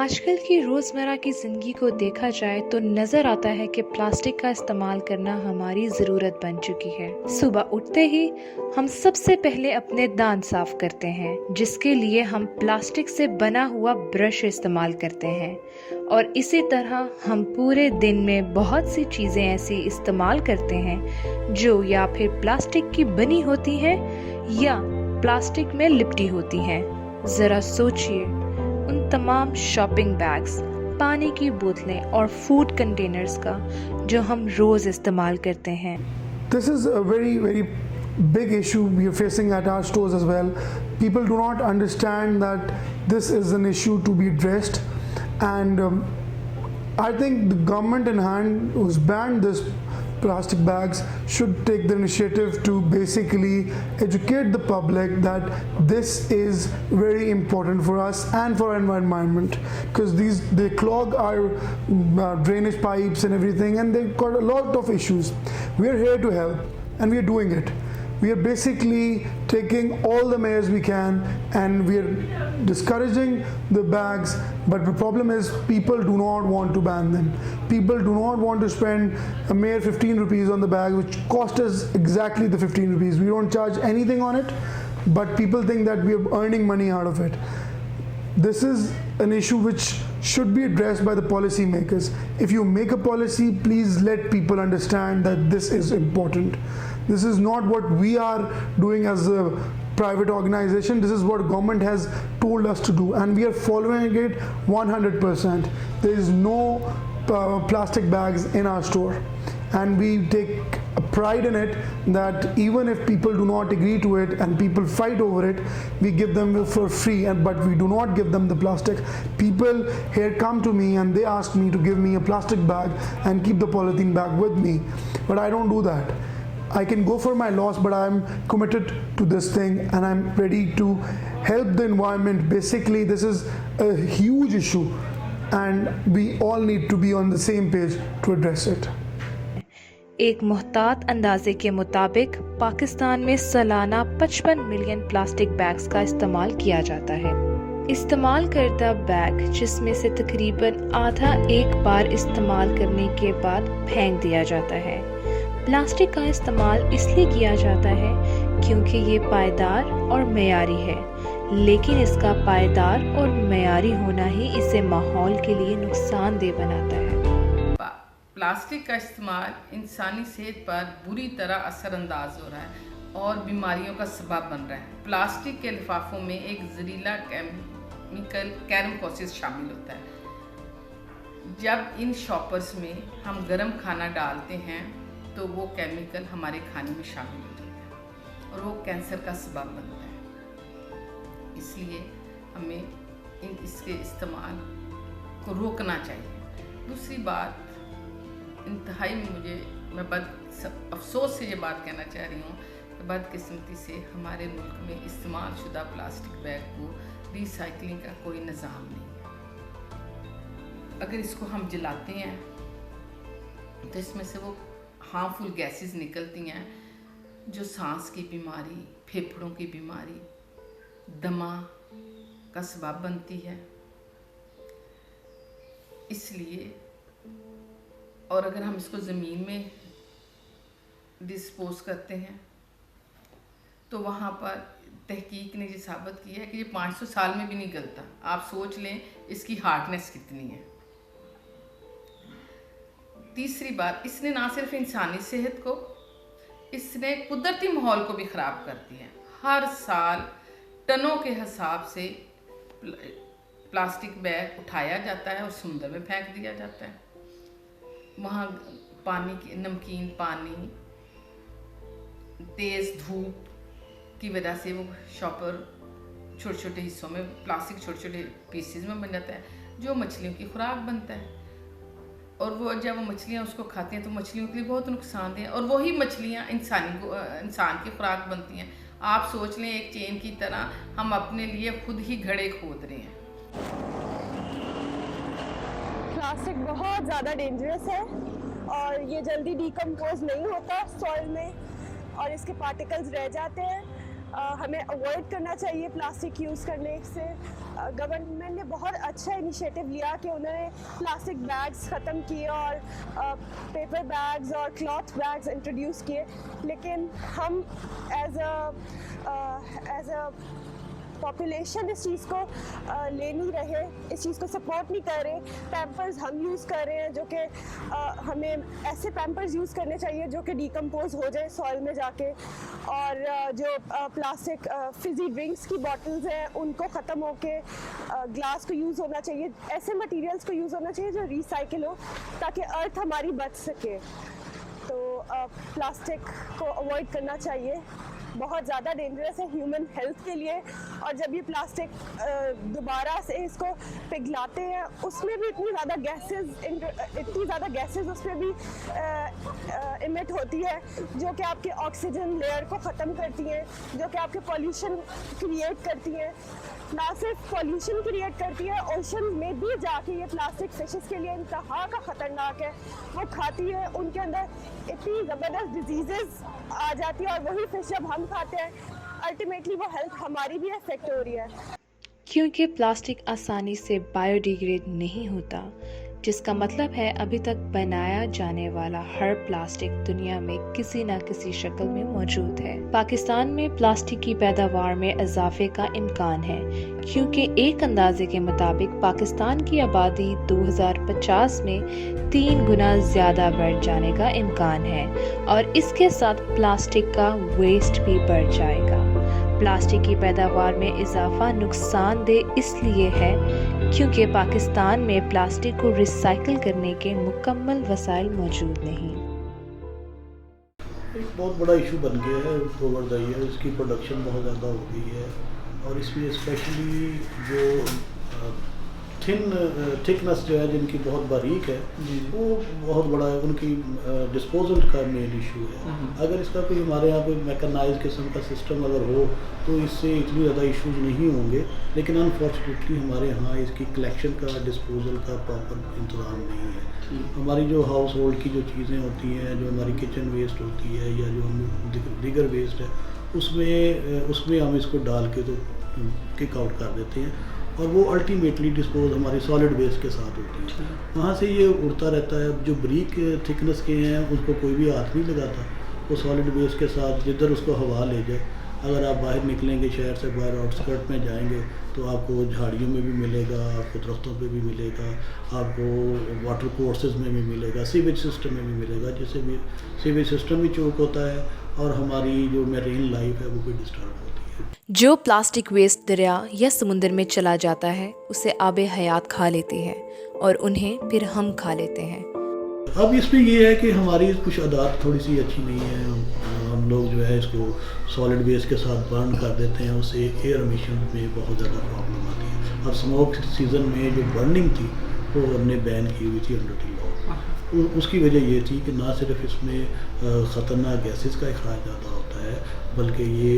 आजकल की रोज़मर्रा की ज़िंदगी को देखा जाए तो नज़र आता है कि प्लास्टिक का इस्तेमाल करना हमारी ज़रूरत बन चुकी है। सुबह उठते ही हम सबसे पहले अपने दांत साफ करते हैं, जिसके लिए हम प्लास्टिक से बना हुआ ब्रश इस्तेमाल करते हैं। और इसी तरह हम पूरे दिन में बहुत सी चीज़ें ऐसी इस्तेमाल करते हैं जो या फिर प्लास्टिक की बनी होती हैं या प्लास्टिक में लिपटी होती हैं। ज़रा सोचिए, उन तमाम शॉपिंग बैग्स, पानी की बोतलें और फूड कंटेनर्स का जो हम रोज़ इस्तेमाल करते हैं। This is a very big issue we are facing at our stores as well. People do not understand that this is an issue to be addressed, and I think the government in hand who's banned this plastic bags should take the initiative to basically educate the public that this is very important for us and for our environment, because they clog our drainage pipes and everything, and they've got a lot of issues. We are here to help and we are doing it. We are basically taking all the measures we can and we are discouraging the bags, but the problem is people do not want to ban them. People do not want to spend a mere 15 rupees on the bag, which cost us exactly the 15 rupees. We don't charge anything on it, but people think that we are earning money out of it. This is an issue which should be addressed by the policy makers. If you make a policy, please let people understand that this is important. This is not what we are doing as a private organization. This is what government has told us to do, and we are following it 100%. There is no plastic bags in our store, and we take pride in it that even if people do not agree to it and people fight over it, we give them for free, but we do not give them the plastic. People here come to me and they ask me to give me a plastic bag and keep the polythene bag with me, but I don't do that. I can go for my loss, but I'm committed to this thing and I'm ready to help the environment. Basically, this is a huge issue and we all need to be on the same page to address it. एक मुहतात अंदाजे के मुताबिक पाकिस्तान में सालाना 55 million plastic bags का इस्तेमाल किया जाता है। इस्तेमाल करदा बैग जिसमें से तकरीबन आधा एक बार इस्तेमाल करने के बाद फेंक दिया जाता है। प्लास्टिक का इस्तेमाल इसलिए किया जाता है क्योंकि ये पायदार और मयारी है, लेकिन इसका पायदार और मयारी होना ही इसे माहौल के लिए नुकसानदेह बनाता है। प्लास्टिक का इस्तेमाल इंसानी सेहत पर बुरी तरह असरअंदाज हो रहा है और बीमारियों का सबब बन रहा है। प्लास्टिक के लिफाफों में एक जहरीला केमिकल कैरमकोसिस शामिल होता है। जब इन शॉपर्स में हम गर्म खाना डालते हैं तो वो केमिकल हमारे खाने में शामिल हो जाता है और वो कैंसर का सबब बनता है। इसलिए हमें इसके इस्तेमाल को रोकना चाहिए। दूसरी बात, इंतहाई मैं अफसोस से ये बात कहना चाह रही हूँ कि बदकिस्मती से हमारे मुल्क में इस्तेमाल शुदा प्लास्टिक बैग को रिसाइकलिंग का कोई निज़ाम नहीं है। अगर इसको हम जलाते हैं तो इसमें से वो हार्मफुल गैसेस निकलती हैं जो सांस की बीमारी, फेफड़ों की बीमारी, दमा का सबब बनती है। इसलिए और अगर हम इसको ज़मीन में डिस्पोज करते हैं तो वहाँ पर तहकीक ने ये साबित किया है कि ये 500 साल में भी नहीं गलता। आप सोच लें इसकी हार्डनेस कितनी है। तीसरी बात, इसने ना सिर्फ इंसानी सेहत को, इसने कुदरती माहौल को भी ख़राब करती है। हर साल टनों के हिसाब से प्लास्टिक बैग उठाया जाता है और समुद्र में फेंक दिया जाता है। वहाँ पानी की नमकीन पानी, तेज़ धूप की वजह से वो शॉपर छोटे छोटे हिस्सों में प्लास्टिक छोटे छोटे पीसेस में बन जाता है जो मछलियों की खुराक बनता है। और वो जब वो मछलियाँ उसको खाती हैं तो मछलियों के लिए बहुत नुकसानदेह है और वही मछलियाँ इंसान की खुराक बनती हैं। आप सोच लें, एक चेन की तरह हम अपने लिए खुद ही घड़े खोद रहे हैं। प्लास्टिक बहुत ज़्यादा डेंजरस है और ये जल्दी डिकम्पोज नहीं होता सॉइल में और इसके पार्टिकल्स रह जाते हैं हमें अवॉइड करना चाहिए प्लास्टिक यूज़ करने से। गवर्नमेंट ने बहुत अच्छा इनिशिएटिव लिया कि उन्होंने प्लास्टिक बैग्स ख़त्म किए और पेपर बैग्स और क्लॉथ बैग्स इंट्रोड्यूस किए, लेकिन हम एज अ पॉपुलेशन इस चीज़ को ले नहीं रहे, इस चीज़ को सपोर्ट नहीं कर रहे। पैम्पर्स हम यूज़ कर रहे हैं जो कि हमें ऐसे पैम्पर्स यूज़ करने चाहिए जो कि डिकम्पोज हो जाए सॉइल में जाके, और जो प्लास्टिक फिजी ड्रिंक्स की बॉटल्स हैं उनको ख़त्म होके ग्लास को यूज़ होना चाहिए। ऐसे मटेरियल्स को यूज़ होना चाहिए जो रिसाइकिल हो ताकि अर्थ हमारी बच सके। तो प्लास्टिक को अवॉइड करना चाहिए, बहुत ज़्यादा डेंजरस है ह्यूमन हेल्थ के लिए। और जब ये प्लास्टिक दोबारा से इसको पिघलाते हैं उसमें भी इतनी ज़्यादा गैसेस उसमें भी इमिट होती है जो कि आपके ऑक्सीजन लेयर को ख़त्म करती हैं, जो कि आपके पॉल्यूशन क्रिएट करती हैं। ना सिर्फ पॉल्यूशन क्रिएट करती है, ओशन में भी जाके ये प्लास्टिक फिशेस के लिए इंतहा का ख़तरनाक है। वो खाती है, उनके अंदर इतनी ज़बरदस्त डिजीज़ेस आ जाती है और वही फिश जब हम खाते हैं अल्टीमेटली वो हेल्थ हमारी भी अफेक्ट हो रही है। क्योंकि प्लास्टिक आसानी से बायोडिग्रेड नहीं होता, जिसका मतलब है अभी तक बनाया जाने वाला हर प्लास्टिक दुनिया में किसी न किसी शक्ल में मौजूद है। पाकिस्तान में प्लास्टिक की पैदावार में इजाफे का इम्कान है, क्योंकि एक अंदाजे के मुताबिक पाकिस्तान की आबादी 2050 में 3 गुना ज़्यादा बढ़ जाने का इम्कान है और इसके साथ प्लास्टिक का वेस्ट भी बढ़ जाएगा। प्लास्टिक की पैदावार में इजाफा नुकसानदेह इसलिए है क्योंकि पाकिस्तान में प्लास्टिक को रिसाइकिल करने के मुकम्मल वसाइल मौजूद नहीं। एक बहुत बड़ा इशू बन गया है ओवर द ईयर, इसकी प्रोडक्शन बहुत ज़्यादा हो गई है और इसमें स्पेशली जो थिकनेस जो है जिनकी बहुत बारीक है वो बहुत बड़ा है, उनकी डिस्पोजल का मेन इशू है। अगर इसका कोई हमारे यहाँ पे मैकेनाइज किस्म का सिस्टम अगर हो तो इससे इतनी ज़्यादा इश्यूज नहीं होंगे, लेकिन अनफॉर्चुनेटली हमारे यहाँ इसकी कलेक्शन का डिस्पोजल का प्रॉपर इंतज़ाम नहीं है। हमारी जो हाउस होल्ड की जो चीज़ें होती हैं, जो हमारी किचन वेस्ट होती है या जो हम दीगर वेस्ट है उसमें हम इसको डाल के तो किक आउट कर देते हैं और वो अल्टीमेटली डिस्पोज हमारी सॉलिड वेस्ट के साथ होती है। वहाँ से ये उड़ता रहता है। जो ब्रीक थिकनेस के हैं उसको कोई भी हाथ नहीं लगाता, वो सॉलिड वेस्ट के साथ जिधर उसको हवा ले जाए। अगर आप बाहर निकलेंगे, शहर से बाहर आउटस्कर्ट में जाएंगे तो आपको झाड़ियों में भी मिलेगा, आपको दरख्तों पे भी मिलेगा, आपको वाटर कोर्सेज में भी मिलेगा, सीवेज सिस्टम में भी मिलेगा, जिससे भी सीवेज सिस्टम भी चोक होता है और हमारी जो मैरीन लाइफ है वो भी डिस्टर्ब होती है। जो प्लास्टिक वेस्ट दरिया या समुद्र में चला जाता है उसे आबे हयात खा लेती है और उन्हें फिर हम खा लेते हैं। अब इसमें ये है कि हमारी कुछ आदत थोड़ी सी अच्छी नहीं है। हम लोग जो है इसको सॉलिड वेस्ट के साथ बर्न कर देते हैं, उससे एयर एमिशन में बहुत ज़्यादा प्रॉब्लम आती है। और स्मोक सीज़न में जो बर्निंग थी वो हमने बैन की हुई थी अंडर द लॉ। उसकी वजह ये थी कि ना सिर्फ इसमें ख़तरनाक गैसेस का अखराज ज़्यादा होता है बल्कि ये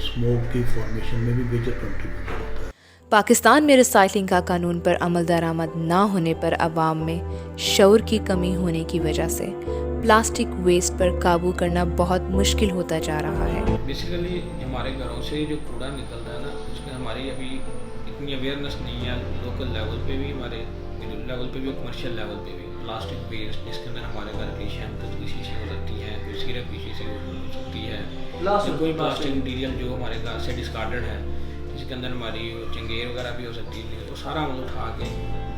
स्मोक की फॉर्मेशन में भी मेजर कंट्रीब्यूटर होता है। पाकिस्तान में रिसाइकलिंग का कानून पर अमल दरामद ना होने पर आवाम में शऊर की कमी होने की वजह से प्लास्टिक वेस्ट पर काबू करना बहुत मुश्किल होता जा रहा है। बेसिकली हमारे घरों से जो कूड़ा निकलता है ना, उसमें हमारी अभी इतनी अवेयरनेस नहीं है लोकल लेवल पे भी, हमारे लेवल पे भी, कमर्शियल लेवल पे भी। प्लास्टिक वेस्ट जिसके अंदर हमारे घर की शैम्पूज की शीशें हो सकती हैं, कोई सिरप की शीशें हो सकती है, कोई प्लास्टिक मटीरियल जो हमारे घर से डिस्कार्डेड है जिसके अंदर हमारी चंगेर वगैरह भी हो सकती है, तो सारा हम उठा के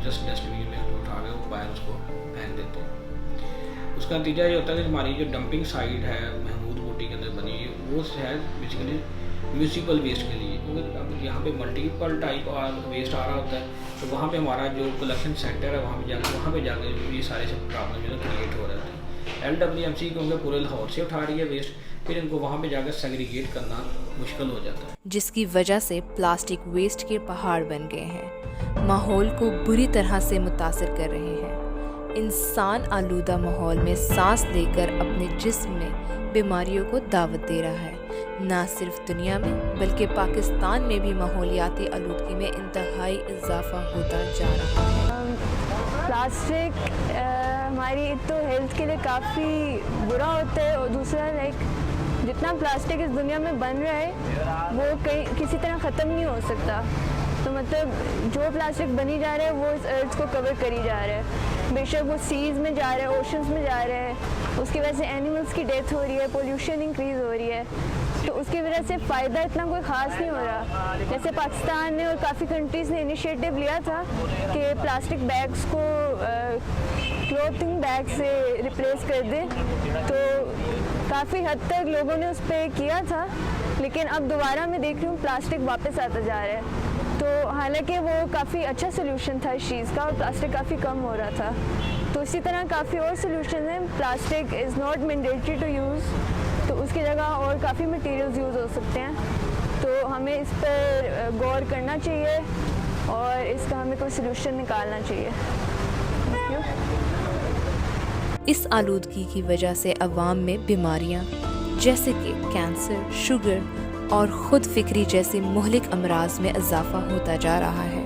जस्ट डस्टबिन में उठा के वो बाहर उसको फेंक देते हैं। उसका नतीजा ये होता है कि हमारी जो डंपिंग साइट है महमूद बूटी के अंदर बनी है वो है बेसिकली म्यूनसिपल वेस्ट के लिए, क्योंकि अब यहाँ पे मल्टीपल टाइप वेस्ट आ रहा होता है तो वहाँ पे हमारा जो कलेक्शन सेंटर है वहाँ पे जाके ये सारे सब प्रॉब्लम जो है क्रिएट हो रहे हैं। LWMC क्योंकि पूरे लाहौर से उठा रही है वेस्ट, फिर इनको वहाँ पे जाकर सेग्रीगेट करना मुश्किल हो जाता है, जिसकी वजह से प्लास्टिक वेस्ट के पहाड़ बन गए हैं, माहौल को बुरी तरह से मुतासिर कर रहे हैं। इंसान आलूदा माहौल में सांस लेकर अपने जिस्म में बीमारियों को दावत दे रहा है। ना सिर्फ दुनिया में बल्कि पाकिस्तान में भी माहौलियाती आलूदगी में इंतहाई इजाफा होता जा रहा है। प्लास्टिक हमारी एक तो हेल्थ के लिए काफ़ी बुरा होता है और दूसरा लाइक जितना प्लास्टिक इस दुनिया में बन रहा है वो किसी तरह ख़त्म नहीं हो सकता। तो मतलब जो प्लास्टिक बनी जा रहा है वो इस अर्थ को कवर करी जा रहा है, बेशक वो सीज में जा रहा है, ओशंस में जा रहा है, उसकी वजह से एनिमल्स की डेथ हो रही है, पोल्यूशन इंक्रीज़ हो रही है, तो उसकी वजह से फ़ायदा इतना कोई ख़ास नहीं हो रहा। जैसे पाकिस्तान ने और काफ़ी कंट्रीज़ ने इनिशिएटिव लिया था कि प्लास्टिक बैग्स को क्लॉथिंग बैग से रिप्लेस कर दें, तो काफ़ी हद तक लोगों ने उस पर किया था, लेकिन अब दोबारा मैं देख रही हूँ प्लास्टिक वापस आता जा रहा है। तो हालांकि वो काफ़ी अच्छा सोल्यूशन था इस चीज़ का और प्लास्टिक काफ़ी कम हो रहा था। तो इसी तरह काफ़ी और सोल्यूशन हैं। Plastic is not mandatory to use, तो उसकी जगह और काफ़ी मटेरियल्स यूज़ हो सकते हैं। तो हमें इस पर गौर करना चाहिए और इसका हमें कोई सोल्यूशन निकालना चाहिए। Thank you. इस आलूदगी की वजह से अवाम में बीमारियां जैसे कि कैंसर, शुगर और खुद फिक्री जैसे मुहलिक अमराज में इजाफा होता जा रहा है।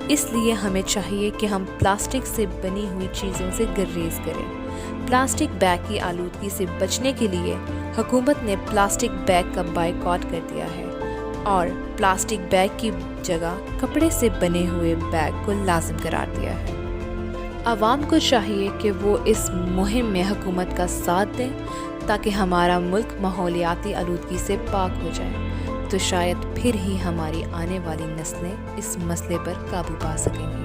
इसलिए हमें चाहिए कि हम प्लास्टिक से बनी हुई चीज़ों से गुरेज करें। प्लास्टिक बैग की आलूदगी से बचने के लिए हुकूमत ने प्लास्टिक बैग का बायकॉट कर दिया है और प्लास्टिक बैग की जगह कपड़े से बने हुए बैग को लाजिम करार दिया है। आवाम को चाहिए कि वो इस मुहिम में हुकूमत का साथ दें ताकि हमारा मुल्क माहौलियाती आलूदगी से पाक हो जाए, तो शायद फिर ही हमारी आने वाली नस्लें इस मसले पर काबू पा सकेंगी।